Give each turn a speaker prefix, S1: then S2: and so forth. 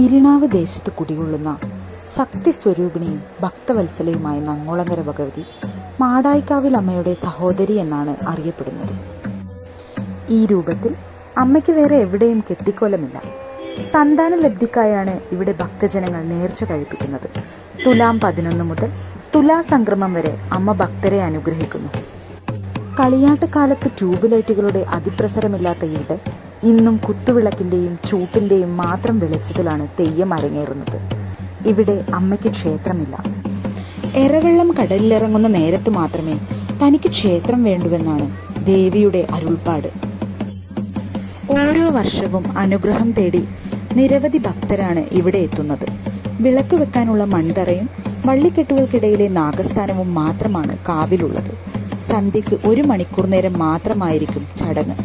S1: ഇരിണാവ് ദേശത്ത് കുടികൊള്ളുന്ന ശക്തി സ്വരൂപിണിയും ഭക്തവത്സലയുമായ നങ്ങോളങ്ങര ഭഗവതി മാടായിക്കാവിൽ അമ്മയുടെ സഹോദരി എന്നാണ് അറിയപ്പെടുന്നത്. ഈ രൂപത്തിൽ അമ്മയ്ക്ക് വേറെ എവിടെയും കെട്ടിക്കോലമില്ല. സന്താന ലബ്ധിക്കായാണ് ഇവിടെ ഭക്തജനങ്ങൾ നേർച്ച കഴിപ്പിക്കുന്നത്. തുലാം 11 മുതൽ തുലാസംക്രമം വരെ അമ്മ ഭക്തരെ അനുഗ്രഹിക്കുന്നു. കളിയാട്ട് കാലത്ത് ട്യൂബ് ലൈറ്റുകളുടെ അതിപ്രസരമില്ലാത്ത ഇവിടെ ഇന്നും കുത്തുവിളക്കിന്റെയും ചൂട്ടിന്റെയും മാത്രം വെളിച്ചത്തിലാണ് തെയ്യം അരങ്ങേറുന്നത്. ഇവിടെ അമ്മയ്ക്ക് ക്ഷേത്രമില്ല. എരവെള്ളം കടലിലിറങ്ങുന്ന നേരത്ത് മാത്രമേ തനിക്ക് ക്ഷേത്രം വേണ്ടുവെന്നാണ് ദേവിയുടെ അരുൾപ്പാട്. ഓരോ വർഷവും അനുഗ്രഹം തേടി നിരവധി ഭക്തരാണ് ഇവിടെ എത്തുന്നത്. വിളക്ക് വെക്കാനുള്ള മൺതറയും വള്ളിക്കെട്ടുകൾക്കിടയിലെ നാഗസ്ഥാനവും മാത്രമാണ് കാവിലുള്ളത്. സന്ധ്യയ്ക്ക് 1 മണിക്കൂർ നേരം മാത്രമായിരിക്കും ചടങ്ങ്.